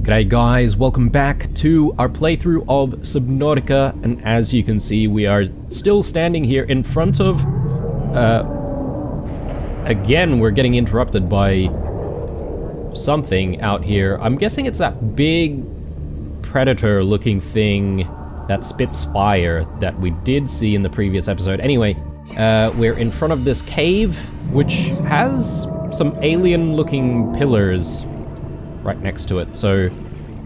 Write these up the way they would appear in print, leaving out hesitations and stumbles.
G'day guys, welcome back to our playthrough of Subnautica, and as you can see we are still standing here in front of... again we're getting interrupted by something out here. I'm guessing it's that big predator looking thing that spits fire that we did see in the previous episode. Anyway, we're in front of this cave which has some alien looking pillars right next to it, so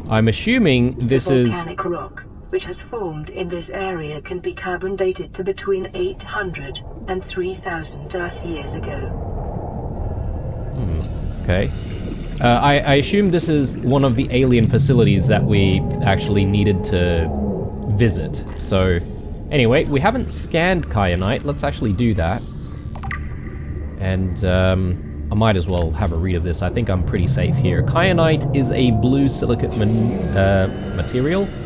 I'm assuming this is... The volcanic rock which has formed in this area can be carbon dated to between 800 and 3000 Earth years ago. Okay. I assume this is one of the alien facilities that we actually needed to visit. So, anyway, we haven't scanned kyanite. Let's actually do that. And, I might as well have a read of this. I think I'm pretty safe here. Kyanite is a blue silicate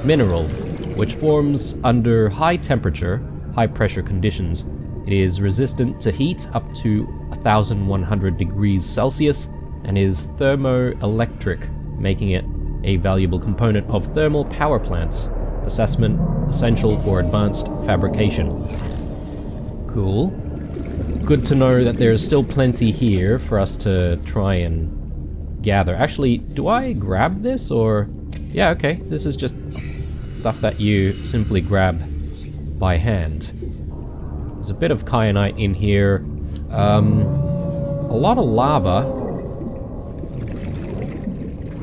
mineral, which forms under high temperature, high pressure conditions. It is resistant to heat up to 1100 degrees Celsius and is thermoelectric, making it a valuable component of thermal power plants. Assessment essential for advanced fabrication. Cool. Good to know that there's still plenty here for us to try and gather. Actually, do I grab this or... Yeah, okay. This is just stuff that you simply grab by hand. There's a bit of kyanite in here. A lot of lava.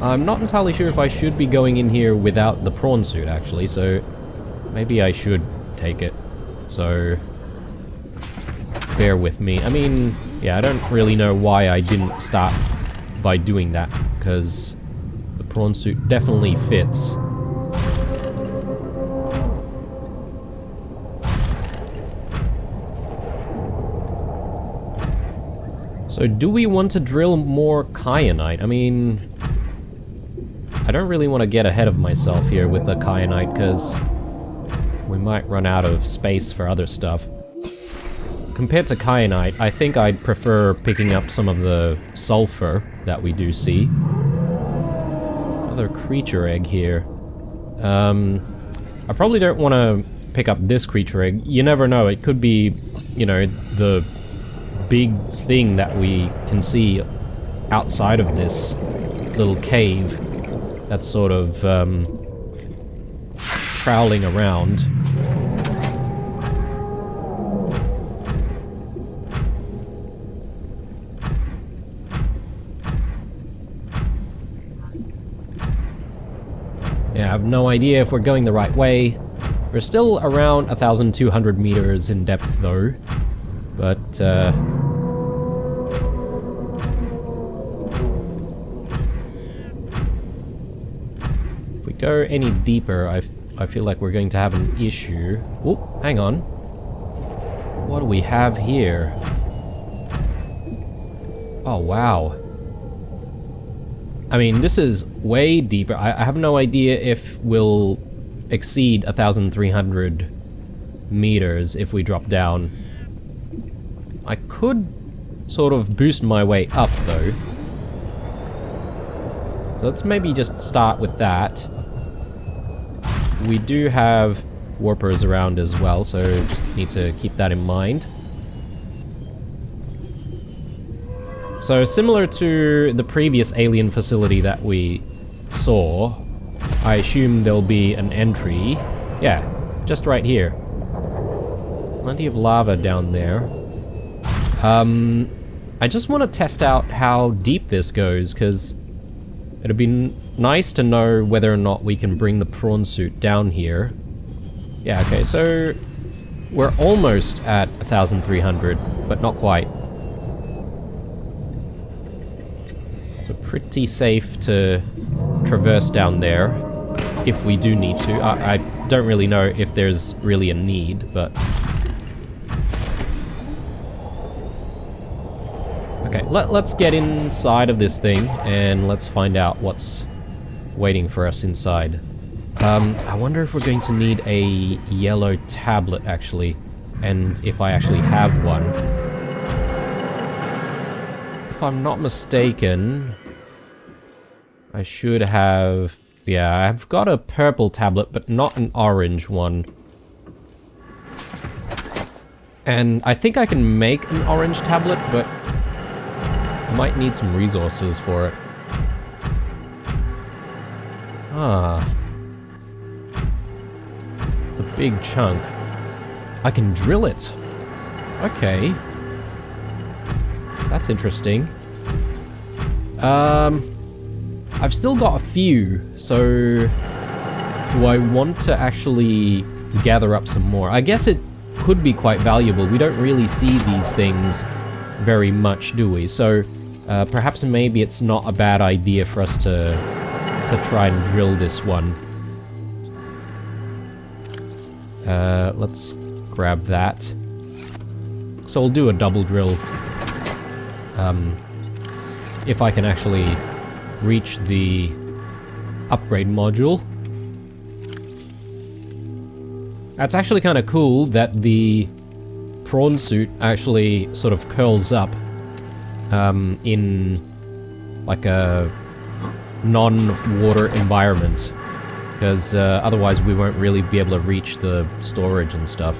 I'm not entirely sure if I should be going in here without the prawn suit, actually, so maybe I should take it. So... bear with me. I mean, yeah, I don't really know why I didn't start by doing that, because the prawn suit definitely fits. So do we want to drill more kyanite? I mean, I don't really want to get ahead of myself here with the kyanite, because we might run out of space for other stuff. Compared to kyanite, I think I'd prefer picking up some of the sulfur that we do see. Another creature egg here. I probably don't want to pick up this creature egg. You never know, it could be, you know, the big thing that we can see outside of this little cave that's sort of prowling around. Yeah, I have no idea if we're going the right way. We're still around 1,200 meters in depth though, but if we go any deeper, I feel like we're going to have an issue. Oh, hang on. What do we have here? Oh, wow. I mean, this is way deeper. I have no idea if we'll exceed 1,300 meters if we drop down. I could sort of boost my way up, though. Let's maybe just start with that. We do have warpers around as well, so just need to keep that in mind. So, similar to the previous alien facility that we saw, I assume there'll be an entry. Yeah, just right here. Plenty of lava down there. I just want to test out how deep this goes, because it'd be nice to know whether or not we can bring the prawn suit down here. Yeah, okay, so we're almost at 1,300, but not quite. Pretty safe to traverse down there if we do need to. I don't really know if there's really a need, but... Okay, let's get inside of this thing and let's find out what's waiting for us inside. I wonder if we're going to need a yellow tablet, actually, and if I actually have one. If I'm not mistaken... I should have Yeah, I've got a purple tablet, but not an orange one. And I think I can make an orange tablet, but I might need some resources for it. Ah. It's a big chunk. I can drill it. Okay. That's interesting. I've still got a few, so do I want to actually gather up some more? I guess it could be quite valuable. We don't really see these things very much, do we? So perhaps maybe it's not a bad idea for us to try and drill this one. Let's grab that. So we'll do a double drill. If I can actually reach the upgrade module. That's actually kind of cool that the prawn suit actually sort of curls up in like a non-water environment, because otherwise we won't really be able to reach the storage and stuff.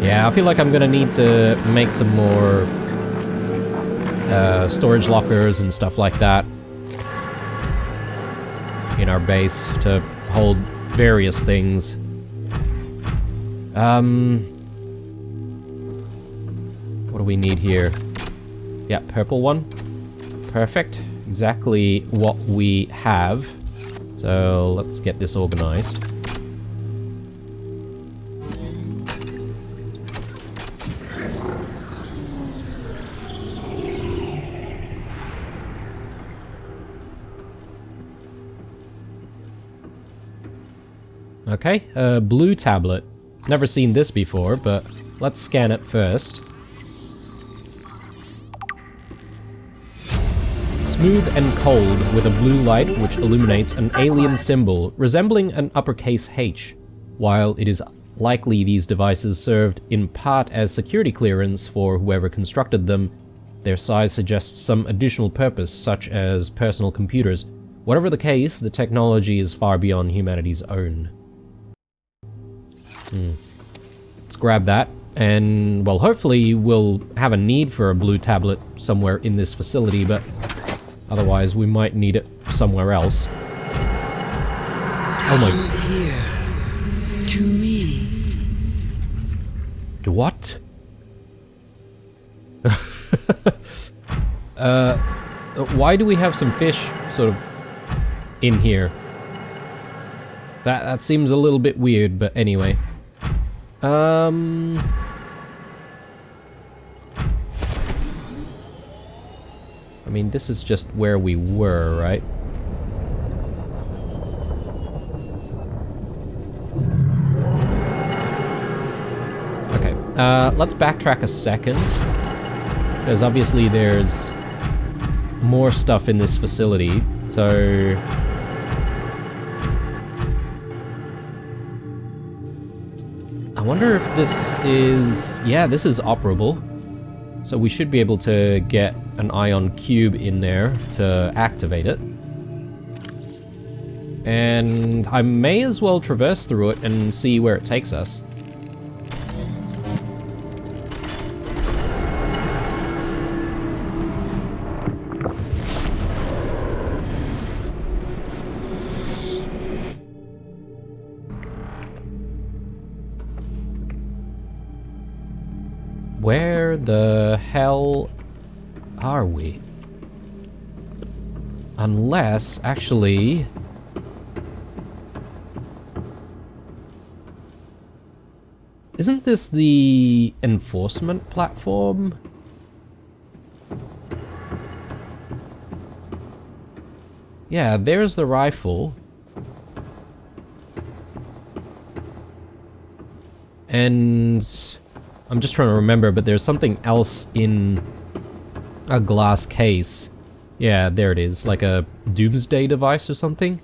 Yeah, I feel like I'm gonna need to make some more storage lockers and stuff like that in our base to hold various things. What do we need here? Yeah, purple one. Perfect. Exactly what we have. So let's get this organized. Okay, blue tablet. Never seen this before, but let's scan it first. Smooth and cold, with a blue light which illuminates an alien symbol resembling an uppercase H. While it is likely these devices served in part as security clearance for whoever constructed them, their size suggests some additional purpose, such as personal computers. Whatever the case, the technology is far beyond humanity's own. Let's grab that, and, well, hopefully we'll have a need for a blue tablet somewhere in this facility, but otherwise we might need it somewhere else. Oh my... Come here, to me. To what? Why do we have some fish, sort of, in here? That seems a little bit weird, but anyway. I mean, this is just where we were, right? Okay, let's backtrack a second, because obviously there's more stuff in this facility, so... I wonder if this is... yeah, this is operable. So we should be able to get an ion cube in there to activate it. And I may as well traverse through it and see where it takes us. Where the hell are we? Unless, actually... isn't this the enforcement platform? Yeah, there's the rifle. And... I'm just trying to remember, but there's something else in a glass case. Yeah, there it is, like a doomsday device or something.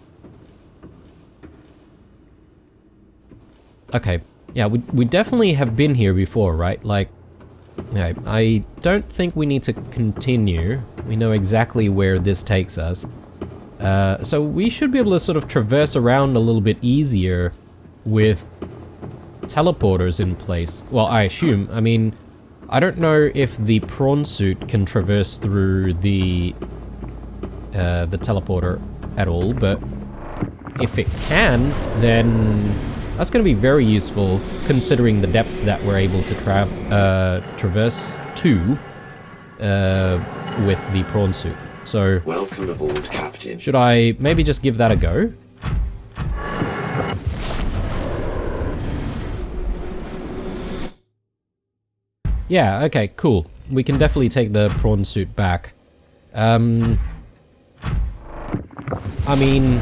Okay. Yeah, we definitely have been here before, right? Like, okay, I don't think we need to continue. We know exactly where this takes us. So we should be able to sort of traverse around a little bit easier with teleporters in place. Well, I assume. I mean, I don't know if the prawn suit can traverse through the teleporter at all, but if it can, then that's going to be very useful considering the depth that we're able to traverse to with the prawn suit. So, welcome aboard, Captain. Should I maybe just give that a go? Yeah, okay, cool. We can definitely take the prawn suit back. I mean,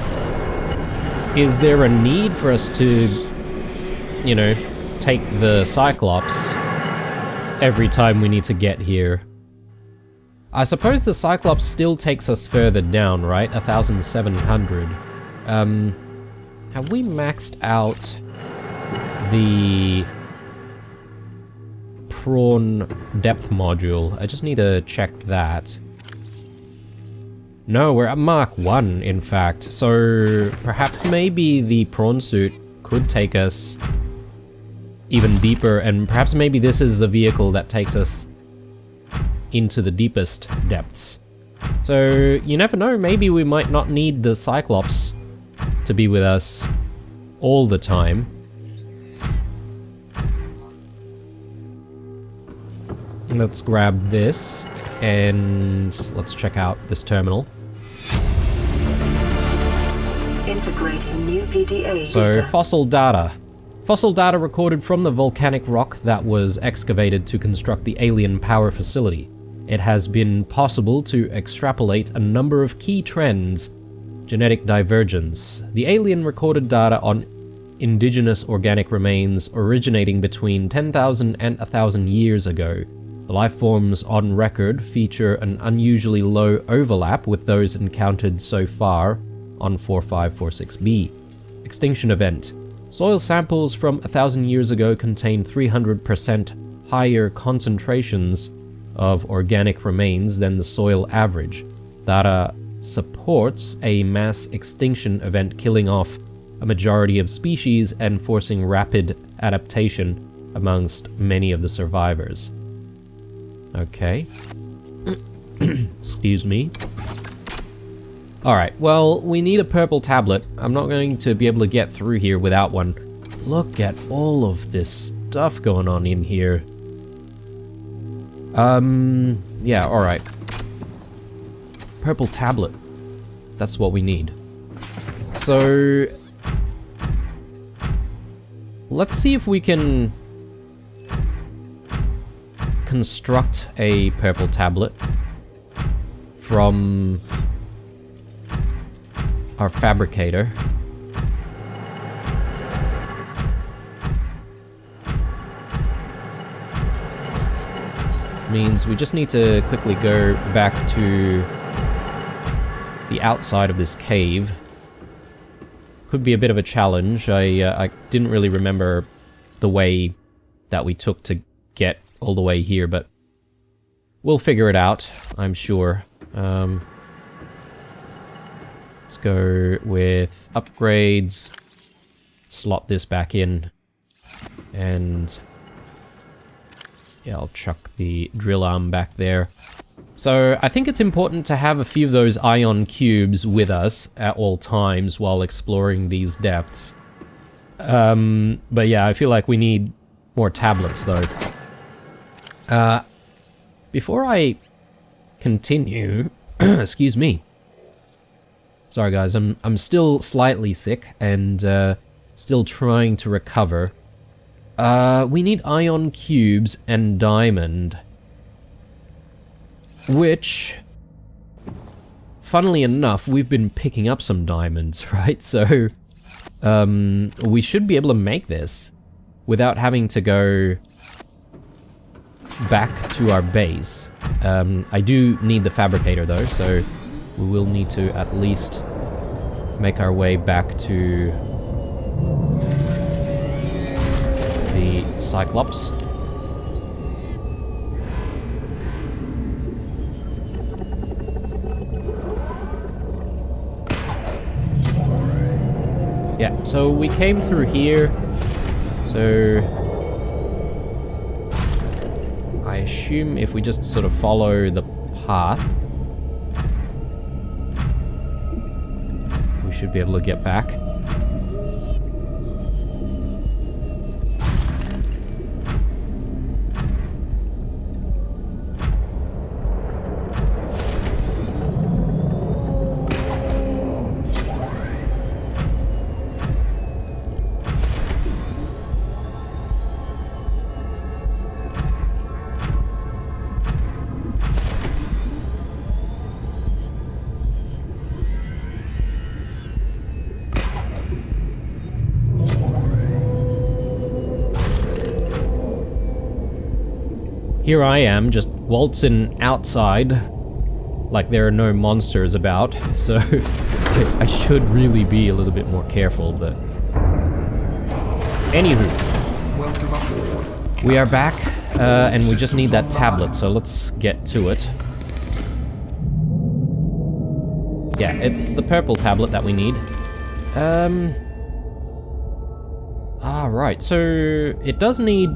is there a need for us to, you know, take the Cyclops every time we need to get here? I suppose the Cyclops still takes us further down, right? 1,700. Have we maxed out the prawn depth module? I just need to check that. No, we're at Mark 1, in fact. So perhaps maybe the prawn suit could take us even deeper, and perhaps maybe this is the vehicle that takes us into the deepest depths. So you never know, maybe we might not need the Cyclops to be with us all the time. Let's grab this and let's check out this terminal. Integrating new PDA So, data. fossil data. Fossil data recorded from the volcanic rock that was excavated to construct the alien power facility. It has been possible to extrapolate a number of key trends. Genetic divergence. The alien recorded data on indigenous organic remains originating between 10,000 and 1,000 years ago. The life forms on record feature an unusually low overlap with those encountered so far on 4546b. Extinction event. Soil samples from 1,000 years ago contain 300% higher concentrations of organic remains than the soil average. Data supports a mass extinction event killing off a majority of species and forcing rapid adaptation amongst many of the survivors. Okay. Excuse me. Alright, well, we need a purple tablet. I'm not going to be able to get through here without one. Look at all of this stuff going on in here. Yeah, alright. Purple tablet. That's what we need. So, let's see if we can construct a purple tablet from our fabricator. Means we just need to quickly go back to the outside of this cave. Could be a bit of a challenge. I didn't really remember the way that we took to get all the way here, but we'll figure it out, I'm sure. Let's go with upgrades, slot this back in, and yeah, I'll chuck the drill arm back there. So I think it's important to have a few of those ion cubes with us at all times while exploring these depths. But yeah, I feel like we need more tablets though. Before I continue, excuse me. Sorry guys, I'm still slightly sick and still trying to recover. We need ion cubes and diamond. Which, funnily enough, we've been picking up some diamonds, right? So, we should be able to make this without having to go back to our base. I do need the fabricator though, so we will need to at least make our way back to Cyclops. Yeah, so we came through here. So I assume if we just sort of follow the path, we should be able to get back. Here I am, just waltzing outside like there are no monsters about, so I should really be a little bit more careful, but... Anywho, we are back, and we just need that tablet, so let's get to it. Yeah, it's the purple tablet that we need. Right, so it does need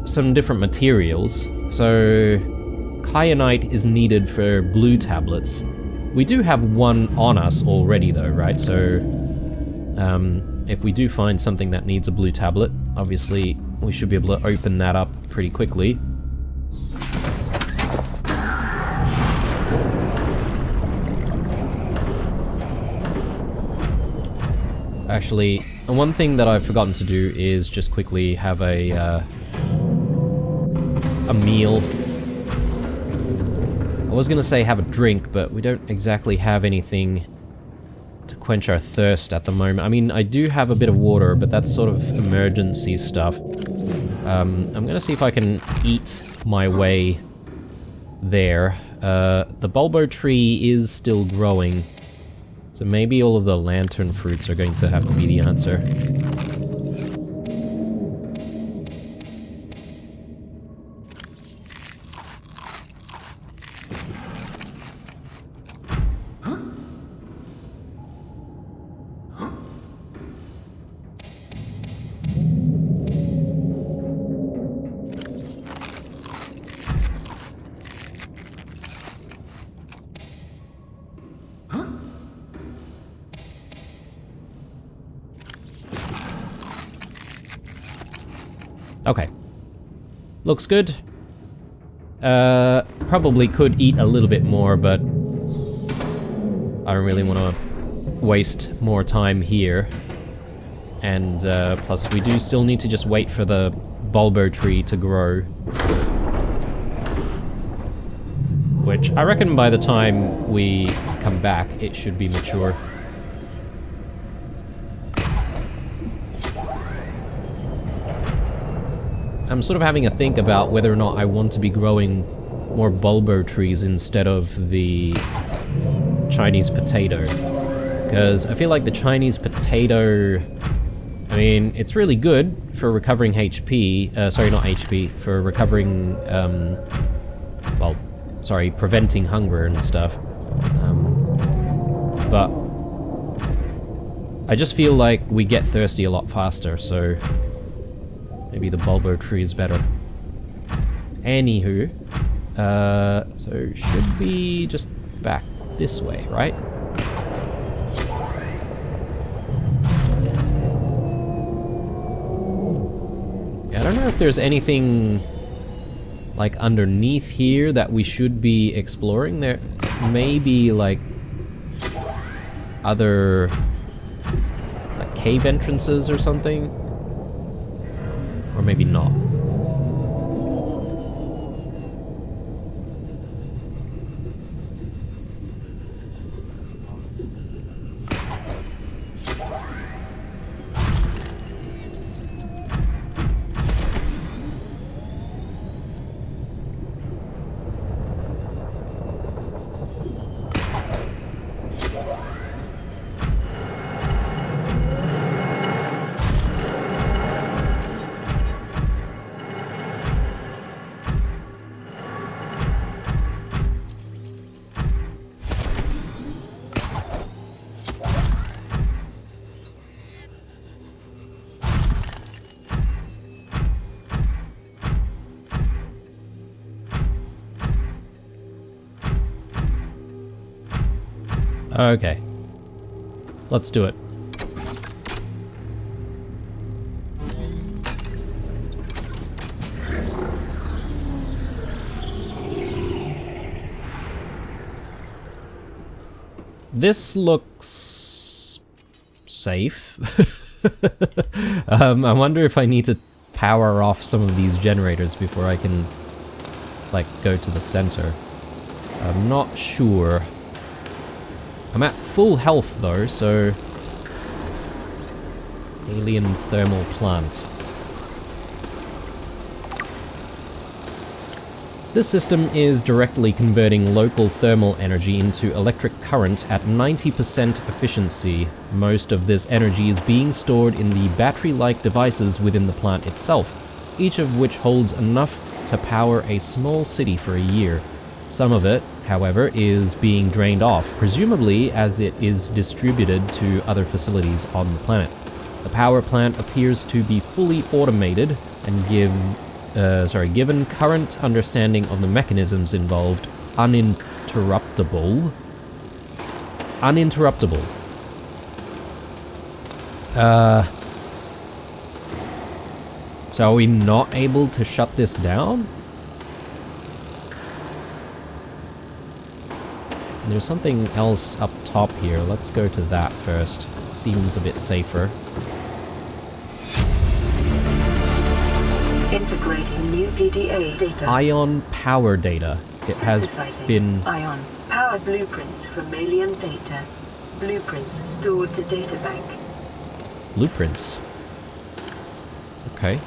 some different materials. So kyanite is needed for blue tablets. We do have one on us already though, right? So if we do find something that needs a blue tablet, obviously we should be able to open that up pretty quickly. Actually, one thing that I've forgotten to do is just quickly have a meal. I was gonna say have a drink, but we don't exactly have anything to quench our thirst at the moment. I mean, I do have a bit of water, but that's sort of emergency stuff. I'm gonna see if I can eat my way there. The bulbo tree is still growing, so maybe all of the lantern fruits are going to have to be the answer. Okay. Looks good. Probably could eat a little bit more, but I don't really want to waste more time here. And plus we do still need to just wait for the bulbo tree to grow. Which I reckon by the time we come back, it should be mature. I'm sort of having a think about whether or not I want to be growing more bulbo trees instead of the Chinese potato. Because I feel like the Chinese potato, I mean, it's really good for recovering HP, sorry, not HP, for recovering, well, sorry, preventing hunger and stuff. But I just feel like we get thirsty a lot faster, so maybe the bulbo tree is better. Anywho, so should we just back this way, right? Yeah, I don't know if there's anything like underneath here that we should be exploring. There may be like other like cave entrances or something. Or maybe not. Okay. Let's do it. This looks safe. I wonder if I need to power off some of these generators before I can, like, go to the center. I'm not sure. I'm at full health though, so... Alien thermal plant. This system is directly converting local thermal energy into electric current at 90% efficiency. Most of this energy is being stored in the battery-like devices within the plant itself, each of which holds enough to power a small city for a year. Some of it, however, is being drained off, presumably as it is distributed to other facilities on the planet. The power plant appears to be fully automated and given current understanding of the mechanisms involved, uninterruptible. So are we not able to shut this down? There's something else up top here. Let's go to that first. Seems a bit safer. Integrating new PDA data. Ion power data. It has been... Ion power blueprints from alien data. Blueprints stored to databank. Blueprints. Okay.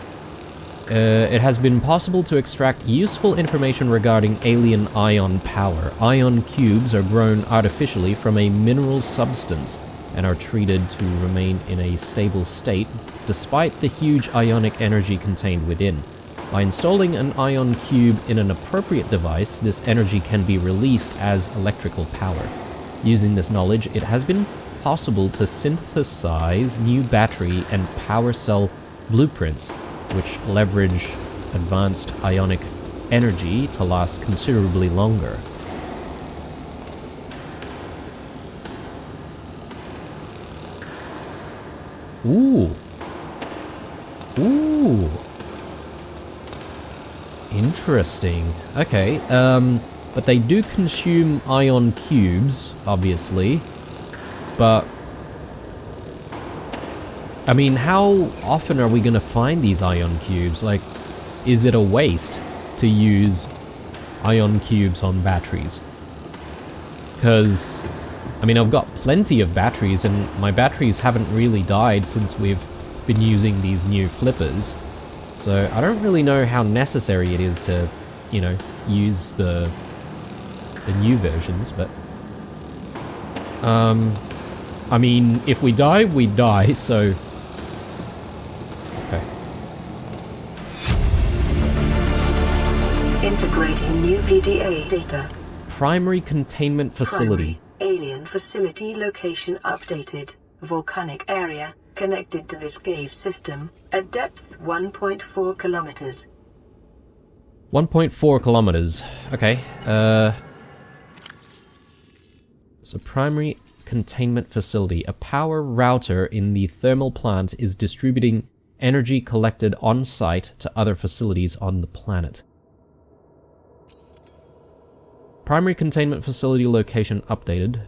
It has been possible to extract useful information regarding alien ion power. Ion cubes are grown artificially from a mineral substance and are treated to remain in a stable state despite the huge ionic energy contained within. By installing an ion cube in an appropriate device, this energy can be released as electrical power. Using this knowledge, it has been possible to synthesize new battery and power cell blueprints, which leverage advanced ionic energy to last considerably longer. Ooh. Ooh. Interesting. Okay, but they do consume ion cubes, obviously. But I mean, how often are we gonna find these ion cubes? Like, is it a waste to use ion cubes on batteries? Because, I mean, I've got plenty of batteries, and my batteries haven't really died since we've been using these new flippers. So I don't really know how necessary it is to, you know, use the new versions, but... I mean, if we die, we die, so... Okay. Integrating new PDA data. Primary containment facility. Primary alien facility location updated. Volcanic area connected to this cave system at depth 1.4 kilometers. 1.4 kilometers. Okay. So primary containment facility. A power router in the thermal plant is distributing energy collected on site to other facilities on the planet. Primary containment facility location updated.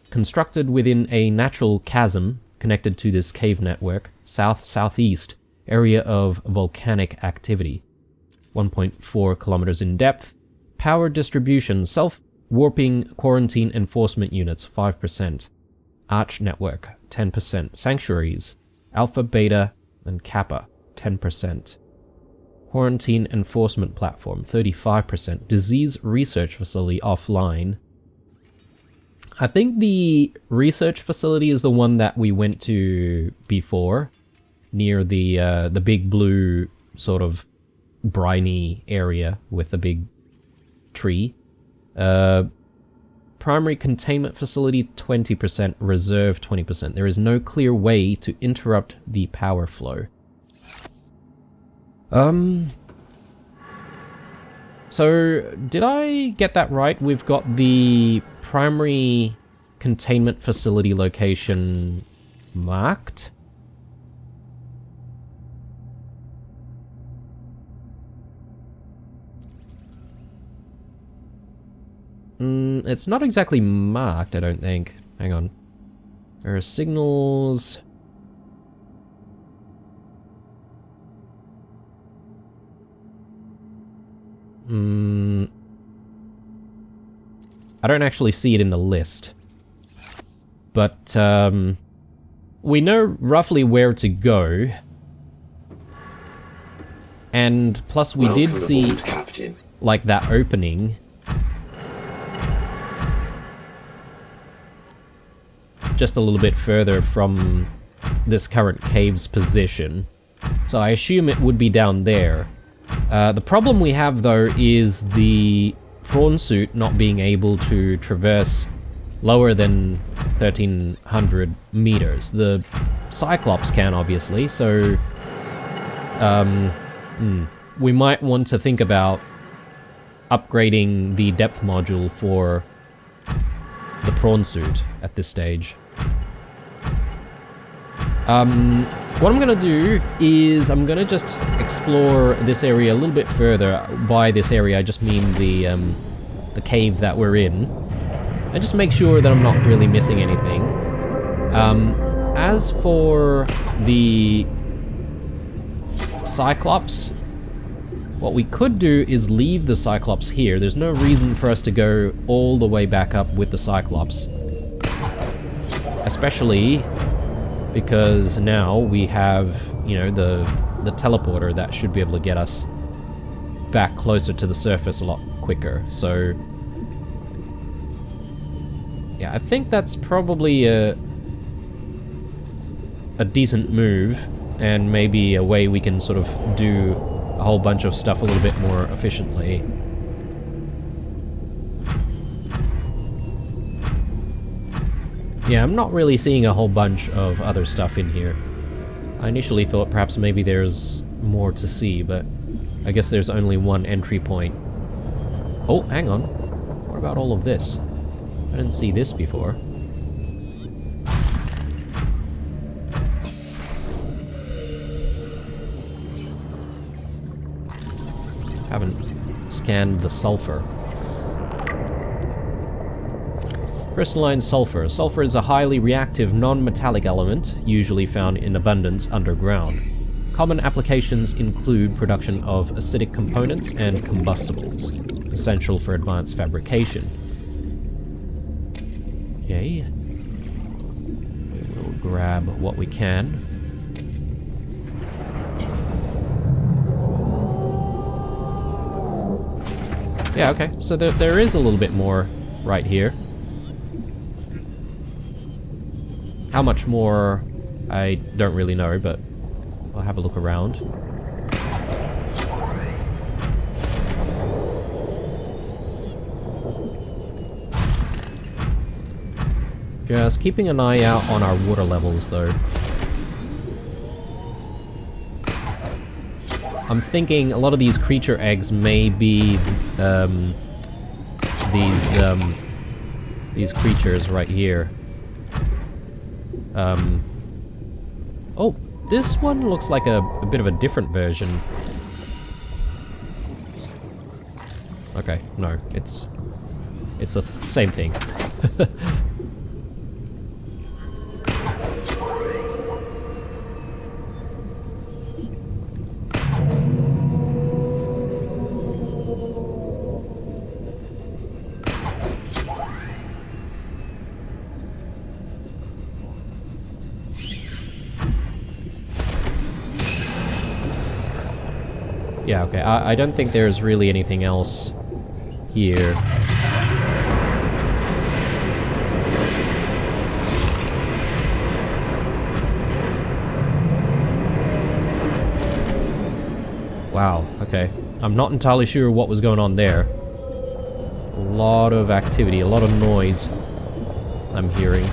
Constructed within a natural chasm connected to this cave network, south-southeast area of volcanic activity. 1.4 kilometers in depth. Power distribution, self-warping quarantine enforcement units, 5%. Arch network, 10%. Sanctuaries, Alpha, Beta, and Kappa, 10%. Quarantine enforcement platform, 35%. Disease research facility offline. I think the research facility is the one that we went to before, near the big blue sort of briny area with a big tree. Primary containment facility 20%, reserve 20%. There is no clear way to interrupt the power So, did I get that right? We've got the primary containment facility location marked? It's not exactly marked, I don't think. Hang on. There are signals... I don't actually see it in the list. But, we know roughly where to go. And plus we did see, like, that opening. Just a little bit further from this current cave's position. So I assume it would be down there. The problem we have, though, is the prawn suit not being able to traverse lower than 1,300 meters. The Cyclops can, obviously, so... we might want to think about upgrading the depth module for the prawn suit at this stage. What I'm gonna do is I'm gonna just explore this area a little bit further. By this area, I just mean the cave that we're in, and just make sure that I'm not really missing anything. As for the Cyclops, what we could do is leave the Cyclops here. There's no reason for us to go all the way back up with the Cyclops, especially because now we have, you know, the teleporter that should be able to get us back closer to the surface a lot quicker. So yeah, I think that's probably a decent move, and maybe a way we can sort of do a whole bunch of stuff a little bit more efficiently. Yeah, I'm not really seeing a whole bunch of other stuff in here. I initially thought perhaps maybe there's more to see, but I guess there's only one entry point. Oh, hang on. What about all of this? I didn't see this before. Haven't scanned the sulfur. Crystalline sulfur. Sulfur is a highly reactive non-metallic element, usually found in abundance underground. Common applications include production of acidic components and combustibles, essential for advanced fabrication. Okay. We'll grab what we can. Yeah, okay, so there is a little bit more right here. How much more, I don't really know, but I'll have a look around. Just keeping an eye out on our water levels, though. I'm thinking a lot of these creature eggs may be these creatures right here. Oh, this one looks like a bit of a different version. Okay, no, it's the same thing. Yeah, okay, I don't think there's really anything else here. Wow, okay. I'm not entirely sure what was going on there. A lot of activity, a lot of noise I'm hearing.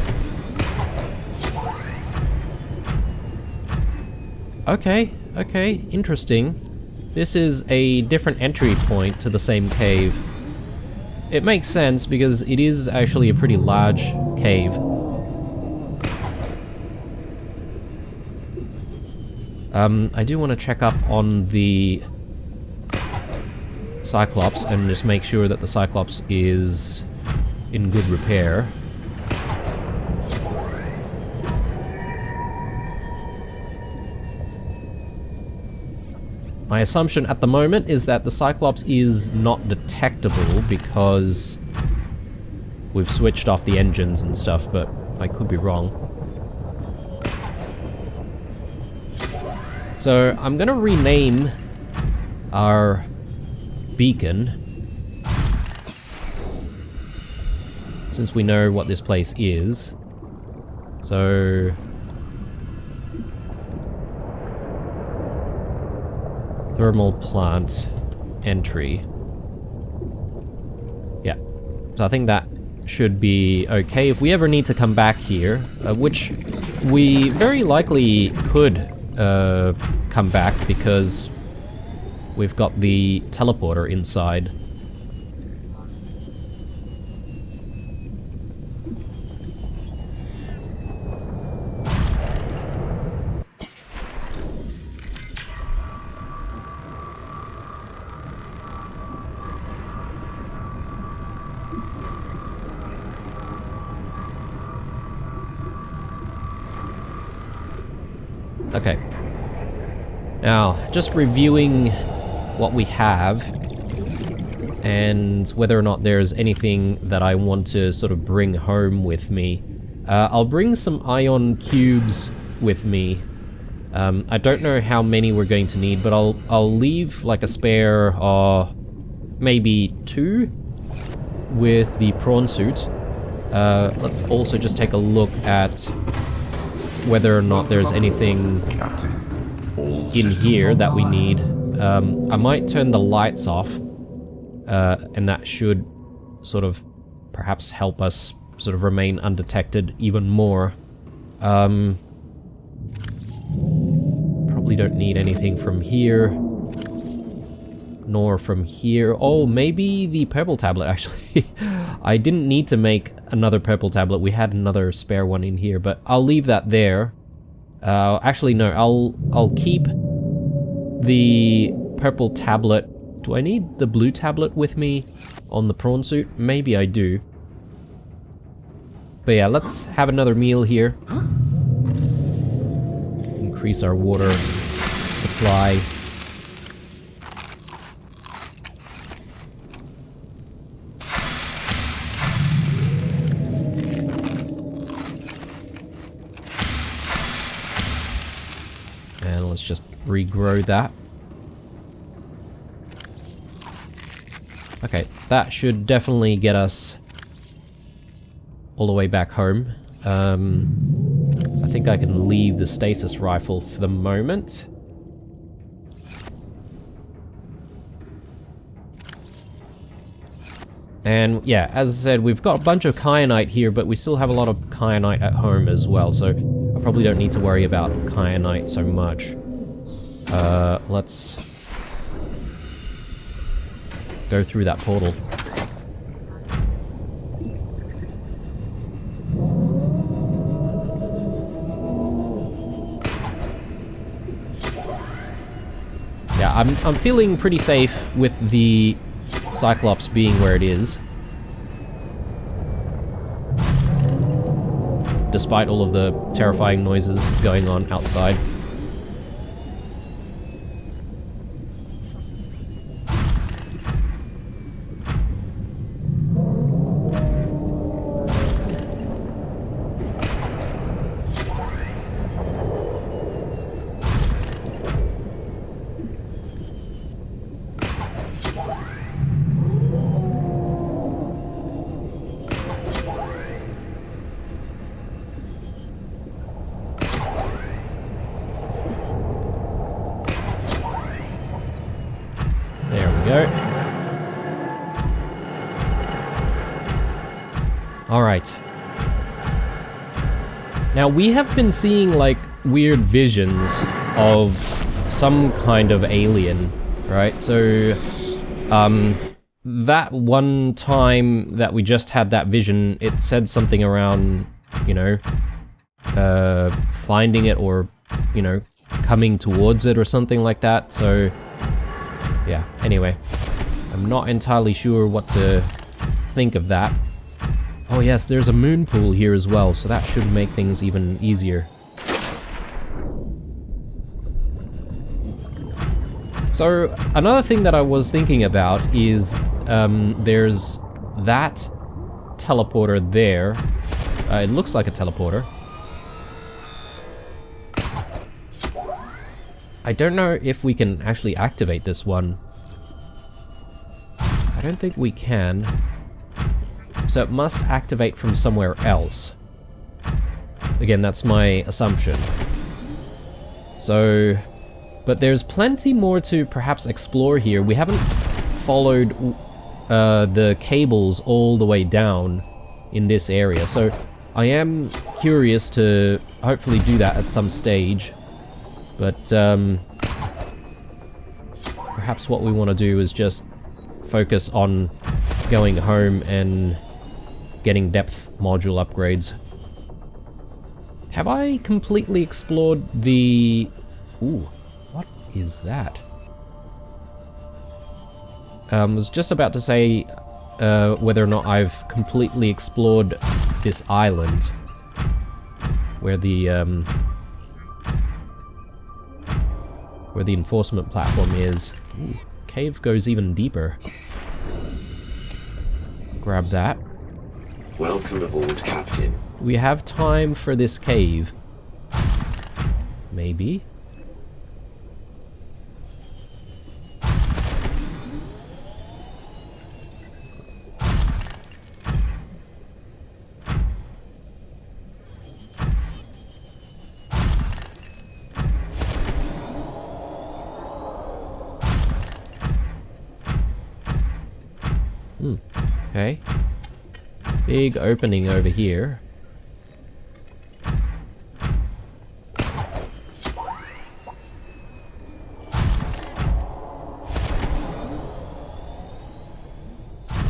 Okay, okay, interesting. This is a different entry point to the same cave. It makes sense because it is actually a pretty large cave. I do want to check up on the Cyclops and just make sure that the Cyclops is in good repair. My assumption at the moment is that the Cyclops is not detectable because we've switched off the engines and stuff, but I could be wrong. So I'm gonna rename our beacon, since we know what this place is. So thermal plant entry. Yeah, so I think that should be okay. If we ever need to come back here, which we very likely could come back because we've got the teleporter inside. Okay. Now, just reviewing what we have and whether or not there's anything that I want to sort of bring home with me. I'll bring some ion cubes with me. I don't know how many we're going to need, but I'll leave like a spare, maybe 2 with the prawn suit. Let's also just take a look at whether or not there's anything in here that we need. I might turn the lights off, and that should sort of perhaps help us sort of remain undetected even more. Probably don't need anything from here, nor from here. Oh, maybe the purple tablet, actually. I didn't need to make another purple tablet. We had another spare one in here, but I'll leave that there. Actually, no, I'll keep the purple tablet. Do I need the blue tablet with me on the prawn suit? Maybe I do. But yeah, let's have another meal here. Increase our water supply. And let's just regrow that. Okay, that should definitely get us all the way back home. I think I can leave the stasis rifle for the moment. And yeah, as I said, we've got a bunch of kyanite here, but we still have a lot of kyanite at home as well, so I probably don't need to worry about kyanite so much. Let's go through that portal. Yeah, I'm feeling pretty safe with the Cyclops being where it is, despite all of the terrifying noises going on outside. Alright. Now, we have been seeing, like, weird visions of some kind of alien Right, so that one time that we just had that vision, it said something around, you know, finding it or, you know, coming towards it or something like that, so yeah, anyway. I'm not entirely sure what to think of that. Oh yes, there's a moon pool here as well, so that should make things even easier. So, another thing that I was thinking about is, there's that teleporter there. It looks like a teleporter. I don't know if we can actually activate this one. I don't think we can. So it must activate from somewhere else. Again, that's my assumption. So... but there's plenty more to perhaps explore here. We haven't followed the cables all the way down in this area, so I am curious to hopefully do that at some stage. But perhaps what we want to do is just focus on going home and getting depth module upgrades. Have I completely explored the... ooh. What is that? I was just about to say whether or not I've completely explored this island where the enforcement platform is. Ooh, cave goes even deeper. Grab that. Welcome aboard, Captain. We have time for this cave. Maybe. Okay. Big opening over here.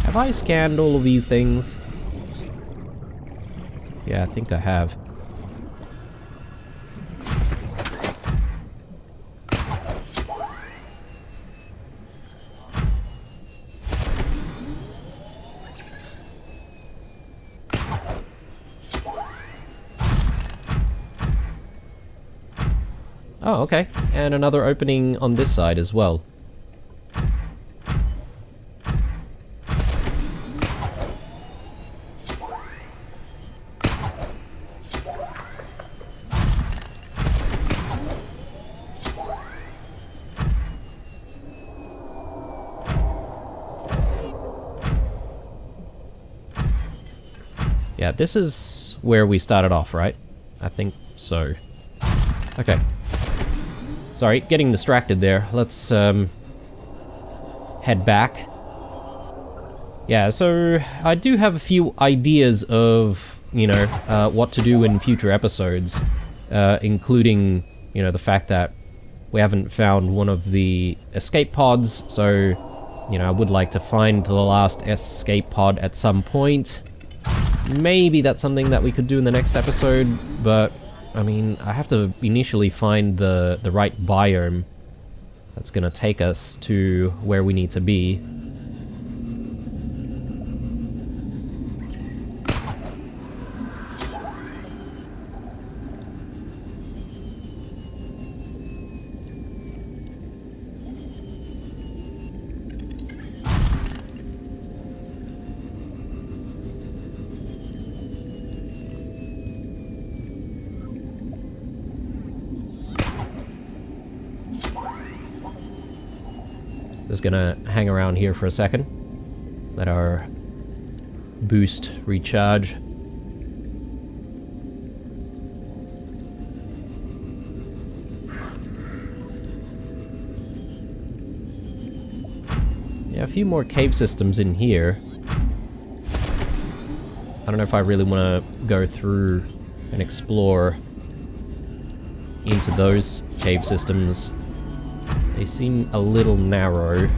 Have I scanned all of these things? Yeah, I think I have. Oh, okay. And another opening on this side as well. Yeah, this is where we started off, right? I think so. Okay. Sorry, getting distracted there. Let's head back. Yeah, so I do have a few ideas of, you know, what to do in future episodes, including, you know, the fact that we haven't found one of the escape pods, so, you know, I would like to find the last escape pod at some point. Maybe that's something that we could do in the next episode, but I mean, I have to initially find the right biome that's gonna take us to where we need to be. Just gonna hang around here for a second. Let our boost recharge. Yeah, a few more cave systems in here. I don't know if I really want to go through and explore into those cave systems They seem a little narrow.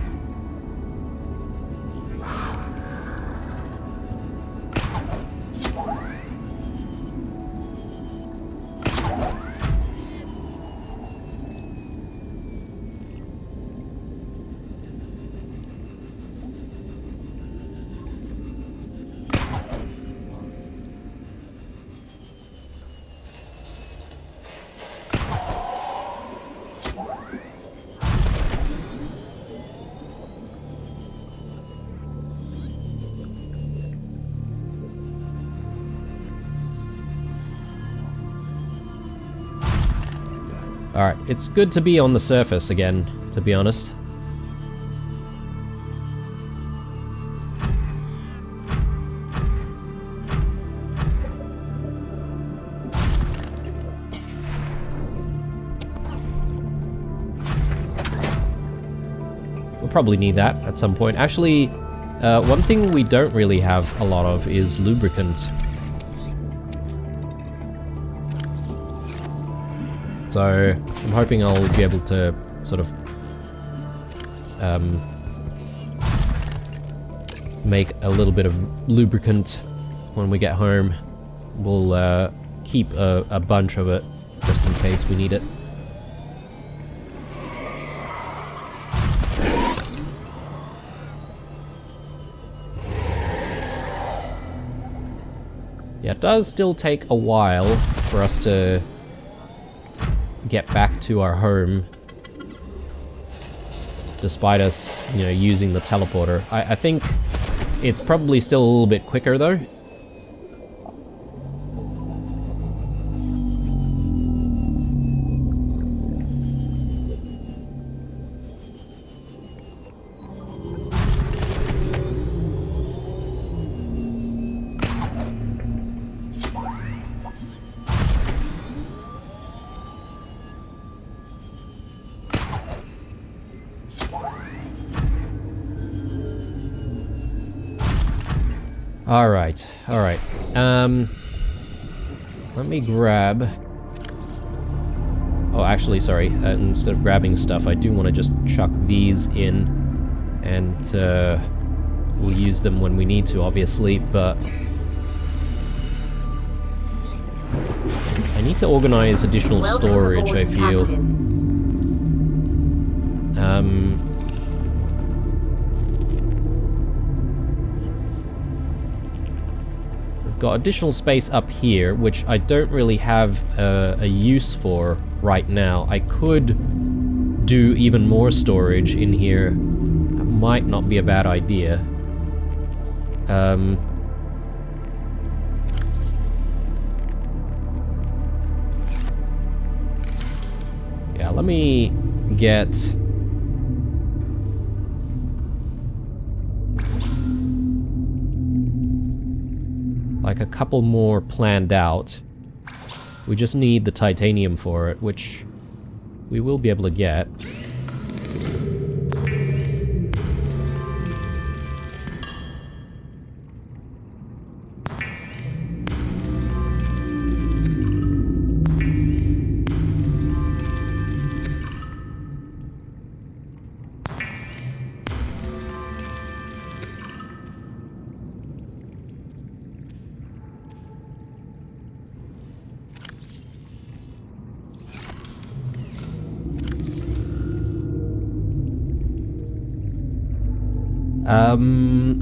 Alright, it's good to be on the surface again, to be honest. We'll probably need that at some point. Actually, one thing we don't really have a lot of is lubricant. So, I'm hoping I'll be able to sort of make a little bit of lubricant when we get home. We'll keep a bunch of it just in case we need it. Yeah, it does still take a while for us to get back to our home, despite us, you know, using the teleporter. I think it's probably still a little bit quicker though. Alright, alright. Let me grab... Oh, actually, sorry. Instead of grabbing stuff, I do want to just chuck these in. And we'll use them when we need to, obviously, but... I need to organize additional storage, I feel. Got additional space up here, which I don't really have a use for right now. I could do even more storage in here. That might not be a bad idea. Yeah, let me get... like a couple more planned out. We just need the titanium for it, which we will be able to get.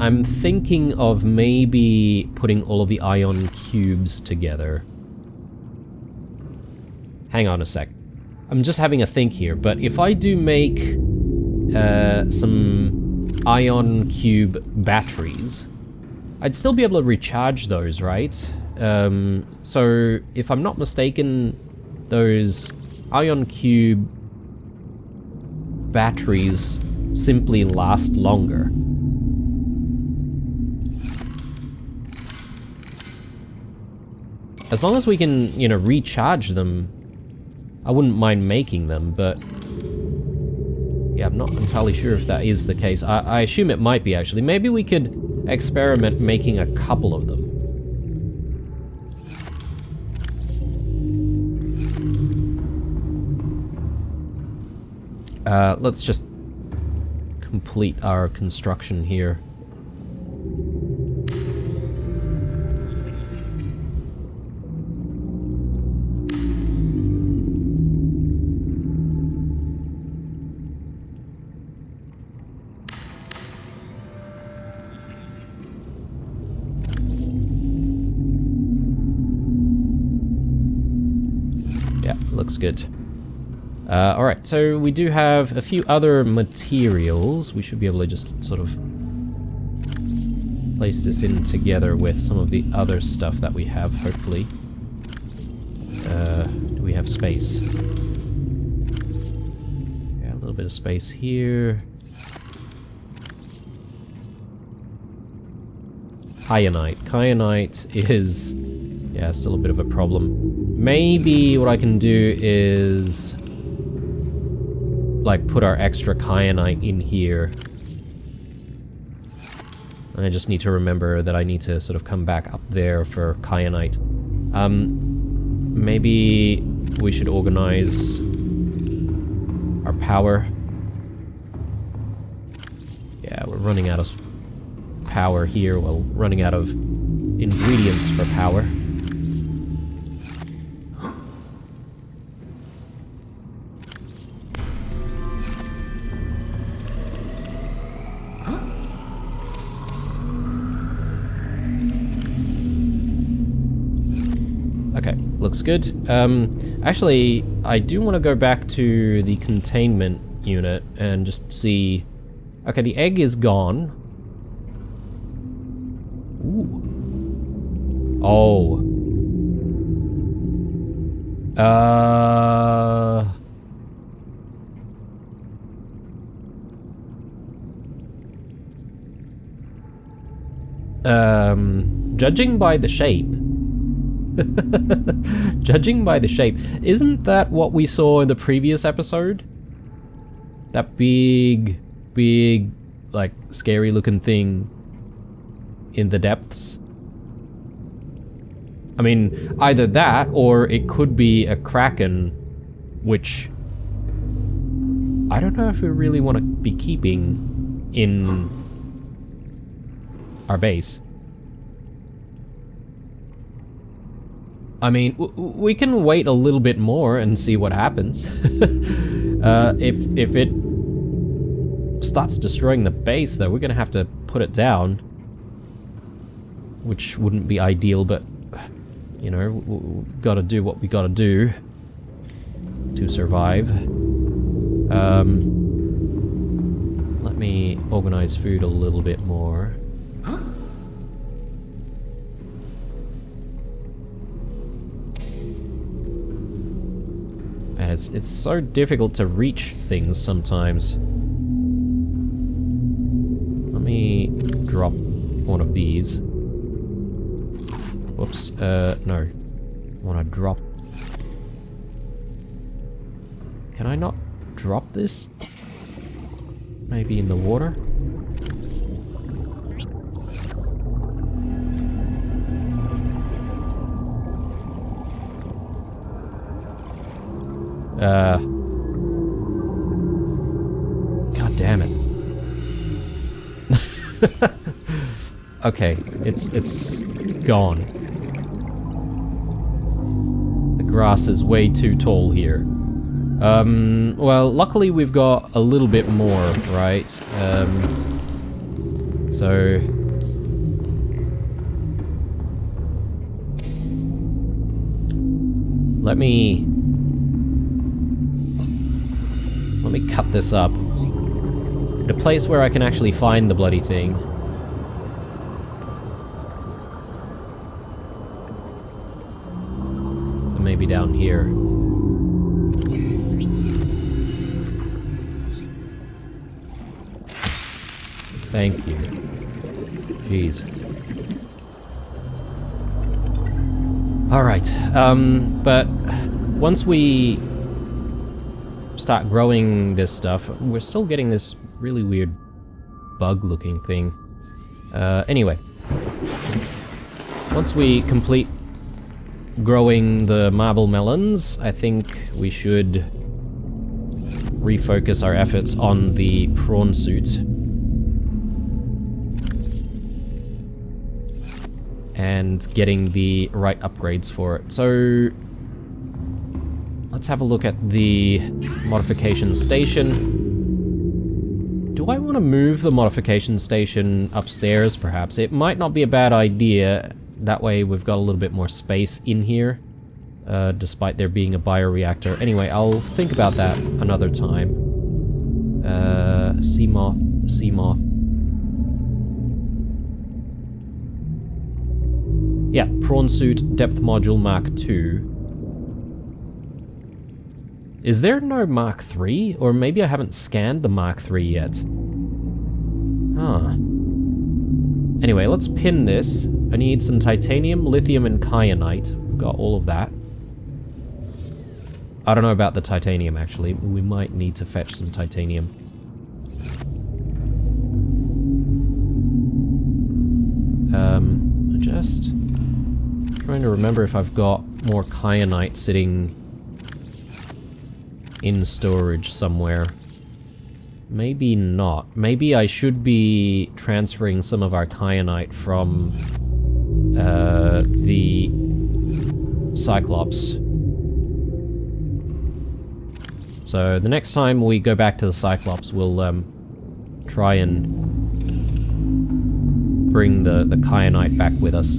I'm thinking of maybe putting all of the ion cubes together. Hang on a sec. I'm just having a think here, but if I do make some ion cube batteries, I'd still be able to recharge those, right? So if I'm not mistaken, those ion cube batteries simply last longer. As long as we can, you know, recharge them, I wouldn't mind making them, but... yeah, I'm not entirely sure if that is the case. I assume it might be, actually. Maybe we could experiment making a couple of them. Let's just complete our construction here. Yeah, looks good. Alright, so we do have a few other materials. We should be able to just sort of place this in together with some of the other stuff that we have, hopefully. Do we have space? Yeah, a little bit of space here. Kyanite. Kyanite is, yeah, still a bit of a problem. Maybe what I can do is like put our extra kyanite in here. And I just need to remember that I need to sort of come back up there for kyanite. Maybe we should organize our power. Yeah, we're running out of power here. Well, running out of ingredients for power. Okay, looks good. Actually, I do want to go back to the containment unit and just see... Okay, the egg is gone. Ooh. Oh. Judging by the shape... Judging by the shape, isn't that what we saw in the previous episode? That big, like, scary looking thing in the depths? I mean, either that, or it could be a kraken, which I don't know if we really want to be keeping in our base. I mean, we can wait a little bit more and see what happens. If it starts destroying the base, though, we're gonna have to put it down. Which wouldn't be ideal, but, you know, we gotta do what we gotta do to survive. Let me organize food a little bit more. And it's so difficult to reach things sometimes. Let me drop one of these. Whoops, no. I want to drop... Can I not drop this? Maybe in the water? God damn it. Okay, it's gone. The grass is way too tall here. Well, luckily we've got a little bit more, right? So... Let me cut this up. In a place where I can actually find the bloody thing. So maybe down here. Thank you. Jeez. Alright, but once we start growing this stuff, we're still getting this really weird bug-looking thing. Anyway. Once we complete growing the marble melons, I think we should refocus our efforts on the prawn suit. And getting the right upgrades for it. So let's have a look at the modification station. Do I want to move the modification station upstairs, perhaps? It might not be a bad idea. That way we've got a little bit more space in here, despite there being a bioreactor. Anyway, I'll think about that another time. Seamoth. Yeah, prawn suit depth module Mark II. Is there no Mark III? Or maybe I haven't scanned the Mark III yet. Huh. Anyway, let's pin this. I need some titanium, lithium, and kyanite. We've got all of that. I don't know about the titanium, actually. We might need to fetch some titanium. Just trying to remember if I've got more kyanite sitting in storage somewhere. Maybe not. Maybe I should be transferring some of our kyanite from the Cyclops. So the next time we go back to the Cyclops, we'll try and bring the kyanite back with us.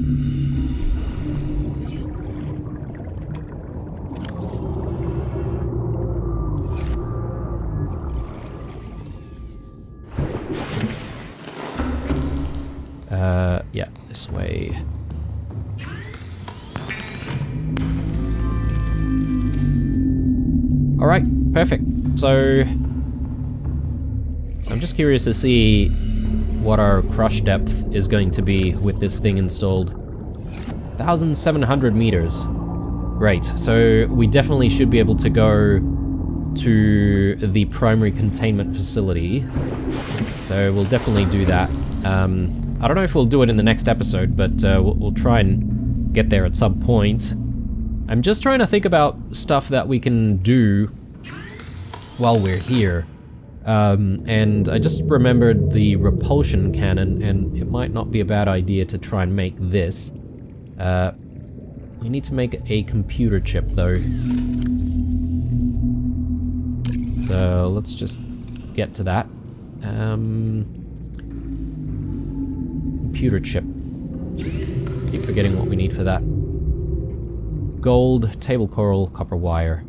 Yeah, this way. Alright, perfect. So, I'm just curious to see what our crush depth is going to be with this thing installed. 1,700 meters. Great, so we definitely should be able to go to the primary containment facility. So we'll definitely do that. I don't know if we'll do it in the next episode, but we'll try and get there at some point. I'm just trying to think about stuff that we can do while we're here. And I just remembered the repulsion cannon, and it might not be a bad idea to try and make this. We need to make a computer chip, though. So let's just get to that. Computer chip. Keep forgetting what we need for that. Gold, table coral, copper wire.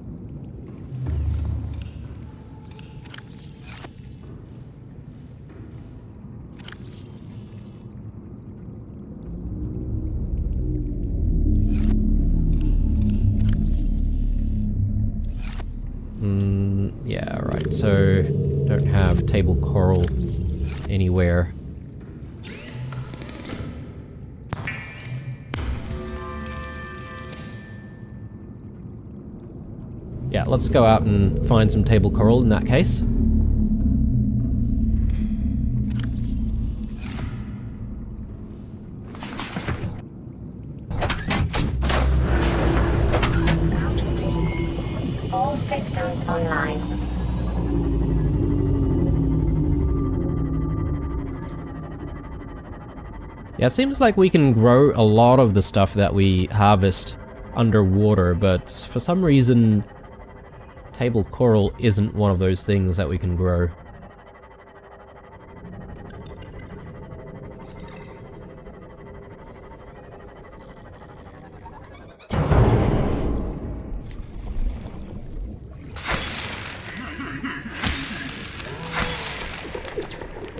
Yeah, right, so don't have table coral anywhere. Yeah, let's go out and find some table coral in that case. All systems online. Yeah, it seems like we can grow a lot of the stuff that we harvest underwater, but for some reason table coral isn't one of those things that we can grow.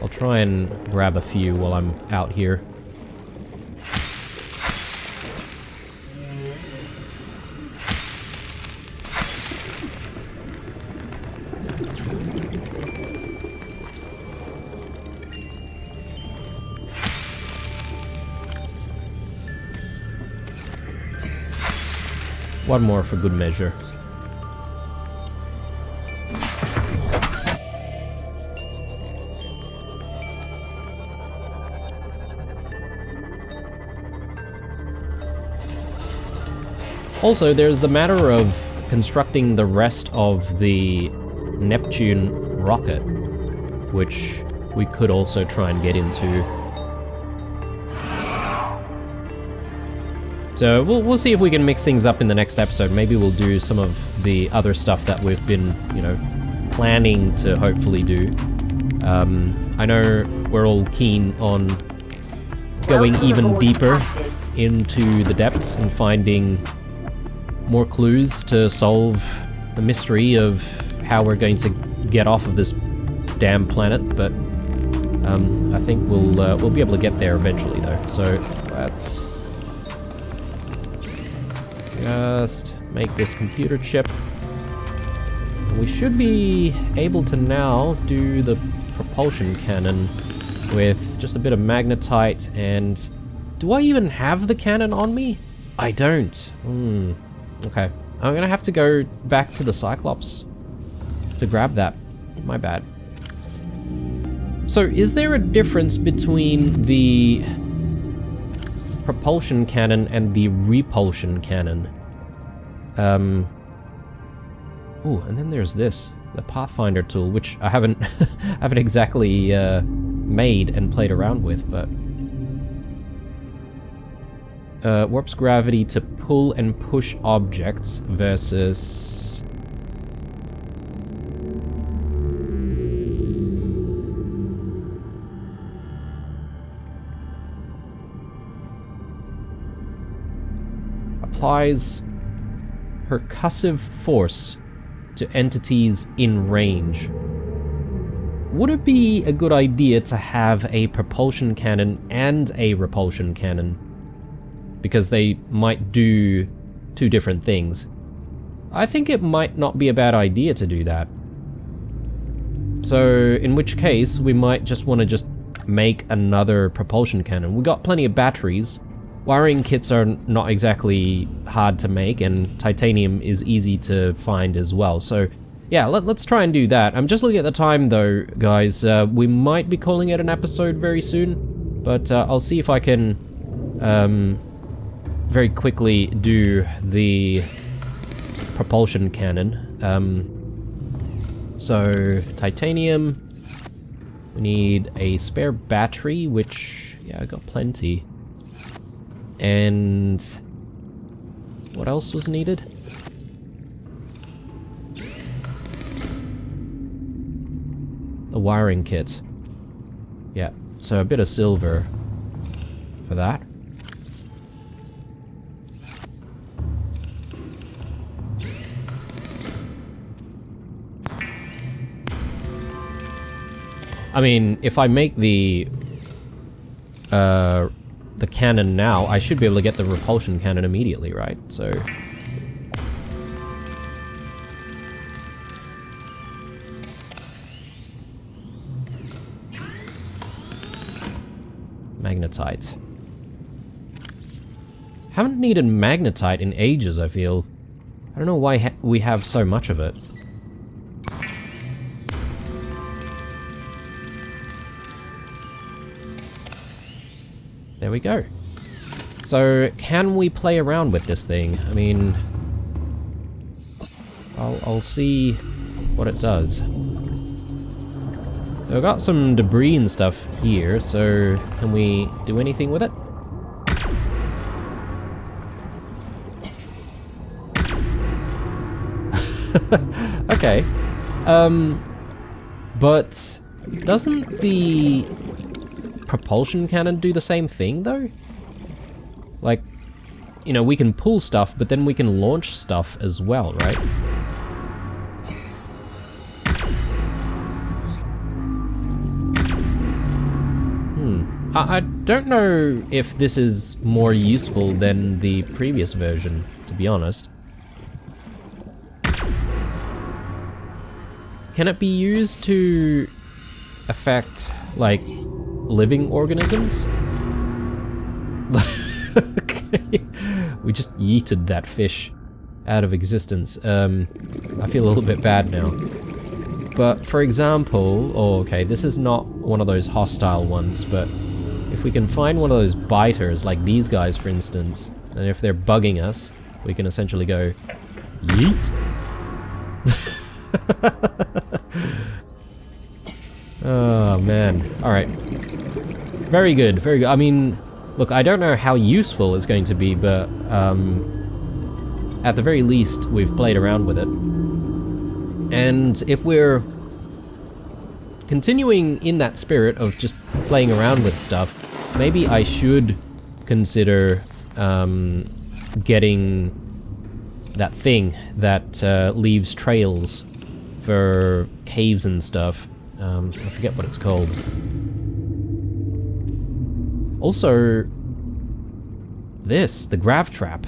I'll try and grab a few while I'm out here. One more for good measure. Also, there's the matter of constructing the rest of the Neptune rocket, which we could also try and get into. So we'll see if we can mix things up in the next episode. Maybe we'll do some of the other stuff that we've been, you know, planning to hopefully do. I know we're all keen on going even deeper into the depths and finding more clues to solve the mystery of how we're going to get off of this damn planet, but I think we'll be able to get there eventually though. So let's just make this computer chip. We should be able to now do the propulsion cannon with just a bit of magnetite. And do I even have the cannon on me? I don't. Okay, I'm gonna have to go back to the Cyclops to grab that. My bad. So is there a difference between the propulsion cannon and the repulsion cannon? Ooh, and then there's this, the Pathfinder tool, which I haven't haven't exactly made and played around with, but warps gravity to pull and push objects versus applies percussive force to entities in range. Would it be a good idea to have a propulsion cannon and a repulsion cannon? Because they might do two different things. I think it might not be a bad idea to do that. So, in which case, we might just want to just make another propulsion cannon. We got plenty of batteries. Wiring kits are not exactly hard to make, and titanium is easy to find as well. So, yeah, let's try and do that. I'm just looking at the time, though, guys. We might be calling it an episode very soon, but I'll see if I can very quickly do the propulsion cannon. So, titanium. We need a spare battery, which, yeah, I got plenty. And what else was needed? The wiring kit. Yeah, so a bit of silver for that. I mean, if I make the cannon now, I should be able to get the repulsion cannon immediately, right? So magnetite. Haven't needed magnetite in ages, I feel. I don't know why we have so much of it. There we go. So, can we play around with this thing? I mean, I'll see what it does. So I've got some debris and stuff here, so can we do anything with it? Okay. But doesn't the propulsion cannon do the same thing, though? Like, you know, we can pull stuff, but then we can launch stuff as well, right? I don't know if this is more useful than the previous version, to be honest. Can it be used to affect, like, living organisms? Okay. We just yeeted that fish out of existence. I feel a little bit bad now. But, for example... Oh, okay, this is not one of those hostile ones, but... if we can find one of those biters, like these guys, for instance, and if they're bugging us, we can essentially go... Yeet. Oh, man. Alright. Very good, very good. I mean, look, I don't know how useful it's going to be, but at the very least, we've played around with it. And if we're continuing in that spirit of just playing around with stuff, maybe I should consider getting that thing that leaves trails for caves and stuff. I forget what it's called. Also, the grav trap.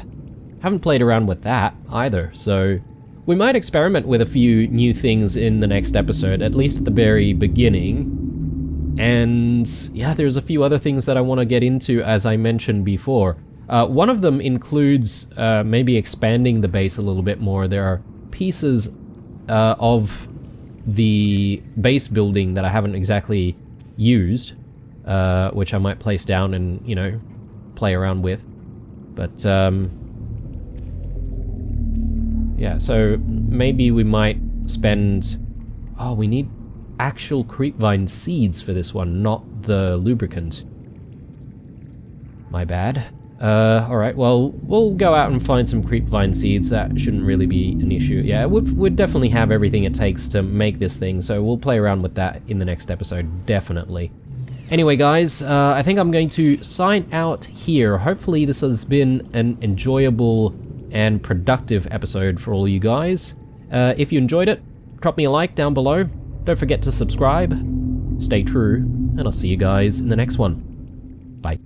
Haven't played around with that either, so we might experiment with a few new things in the next episode, at least at the very beginning. And yeah, there's a few other things that I want to get into, as I mentioned before. One of them includes maybe expanding the base a little bit more. There are pieces of the base building that I haven't exactly used, which I might place down and, you know, play around with. But yeah, so maybe we might spend... Oh, we need actual creepvine seeds for this one, not the lubricant. My bad. Alright, well, we'll go out and find some creepvine seeds. That shouldn't really be an issue. Yeah, we'd definitely have everything it takes to make this thing, so we'll play around with that in the next episode, definitely. Anyway, guys, I think I'm going to sign out here. Hopefully this has been an enjoyable and productive episode for all you guys. If you enjoyed it, drop me a like down below. Don't forget to subscribe. Stay true, and I'll see you guys in the next one. Bye.